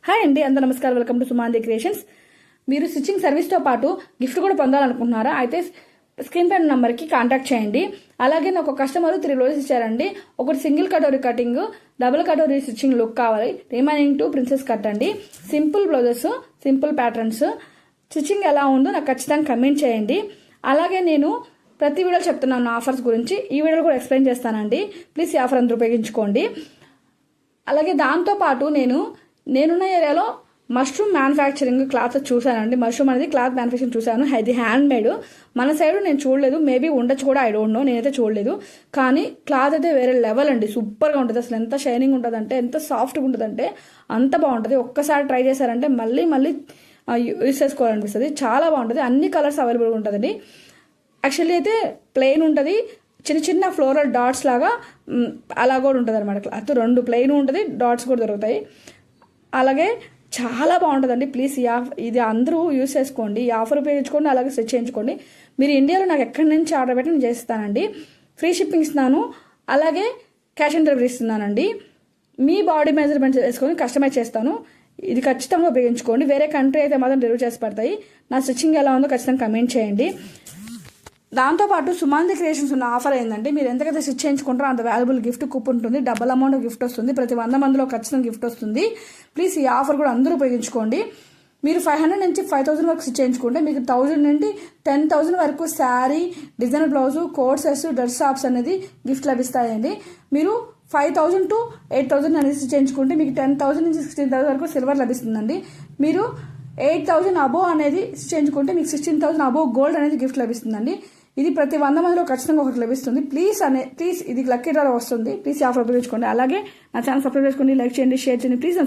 Hi అండి, అందరూ నమస్కారం. Welcome to Sumandi creations. మీరు స్టిచ్చింగ్ సర్వీస్తో పాటు గిఫ్ట్ కూడా పొందాలనుకుంటున్నారా? అయితే స్క్రీన్ పైన నంబర్కి కాంటాక్ట్ చేయండి. అలాగే నాకు ఒక కస్టమర్ 3 రోజెస్ ఇచ్చారండి. ఒకటి single katori cutting, double katori stitching look కావాలి. రిమైనింగ్ 2 ప్రిన్సెస్ కట్ అండి. Simple blouses, simple patterns. Stitching ఎలా ఉందో నాకు ఖచ్చితంగా కమెంట్ చేయండి. అలాగే నేను ప్రతి వీడియో చెప్తున్నాను ఆఫర్స్ గురించి. ఈ వీడియోలో కూడా ఎక్స్ప్లెయిన్ చేస్తానండి. ప్లీజ్ ఈ ఆఫర్ అందరూ ఉపయోగించుకోండి. అలాగే దాంతోపాటు నేనున్న ఏరియాలో మష్రూమ్ మ్యానుఫ్యాక్చరింగ్ క్లాత్ చూశానండి. మష్రూమ్ అనేది క్లాత్ మ్యానుఫ్యాక్చరింగ్ చూశాను. అది హ్యాండ్ మేడ్. మన సైడ్ నేను చూడలేదు, మేబీ ఉండొచ్చు కూడా, ఐ డోంట్ నో. నేనైతే చూడలేదు. కానీ క్లాత్ అయితే వేరే లెవెల్ అండి. సూపర్గా ఉంటుంది. అసలు ఎంత షైనింగ్ ఉంటుందంటే, ఎంత సాఫ్ట్గా ఉంటుందంటే అంత బాగుంటుంది. ఒక్కసారి ట్రై చేశారంటే మళ్ళీ యూస్ చేసుకోవాలనిపిస్తుంది. చాలా బాగుంటుంది. అన్ని కలర్స్ అవైలబుల్గా ఉంటుందండి. యాక్చువల్లీ అయితే ప్లెయిన్ ఉంటుంది, చిన్న చిన్న ఫ్లోరల్ డాట్స్ లాగా అలా కూడా ఉంటుంది అనమాట. క్లాత్ 2 ప్లెయిన్ ఉంటుంది, డాట్స్ కూడా దొరుకుతాయి. అలాగే చాలా బాగుంటుందండి. ప్లీజ్ ఇది అందరూ యూస్ చేసుకోండి. ఈ ఆఫర్ ఉపయోగించుకోండి. అలాగే స్టిచ్ చేయించుకోండి. మీరు ఇండియాలో నాకు ఎక్కడి నుంచి ఆర్డర్ పెట్టి నేను చేస్తానండి. ఫ్రీ షిప్పింగ్ ఇస్తున్నాను. అలాగే క్యాష్ ఆన్ డెలివరీ ఇస్తున్నానండి. మీ బాడీ మెజర్మెంట్స్ వేసుకొని కస్టమైజ్ చేస్తాను. ఇది ఖచ్చితంగా ఉపయోగించుకోండి. వేరే కంట్రీ అయితే మాత్రం డెలివరీ చేసి పడతాయి. నా స్టిచ్చింగ్ ఎలా ఉందో ఖచ్చితంగా కమెంట్ చేయండి. దాంతోపాటు సుమాంది క్రియేషన్స్ ఉన్న ఆఫర్ ఏంటంటే, మీరు ఎంతకైతే స్టిచ్ చేయించుకుంటారో అంత వాల్యుబుల్ గిఫ్ట్ కూపన్ ఉంటుంది. డబుల్ అమౌంట్ గిఫ్ట్ వస్తుంది. ప్రతి 100 మందిలో ఖచ్చితంగా గిఫ్ట్ వస్తుంది. ప్లీజ్ ఈ ఆఫర్ కూడా అందరూ ఉపయోగించుకోండి. మీరు 500 నుంచి 5000 వరకు స్టిచ్ చేయించుకుంటే మీకు 1000 నుండి 10,000 వరకు sari, designer blouse, coat sets, dress shops అనేది గిఫ్ట్ లభిస్తాయండి. మీరు 5000 to 8000 అనేది స్టిచ్ చేయించుకుంటే మీకు 10,000 నుంచి 16,000 వరకు సిల్వర్ లభిస్తుందండి. మీరు 8,000 అబోవ్ అనేది స్టిచ్ చేయించుకుంటే మీకు 16,000 అబోవ్ గోల్డ్ అనేది గిఫ్ట్ లభిస్తుందండి. ఇది ప్రతి 100 మందిలో ఖచ్చితంగా ఒకటి లభిస్తుంది. ప్లీజ్ ఇది లక్కీ డ్రా వస్తుంది. ప్లీజ్ ఆఫర్ ఉపయోగించుకోండి. అలాగే నా ఛానల్ సబ్స్క్రైబ్ చేసుకోండి, లైక్ చేయండి, షేర్ చేయండి. ప్లీజ్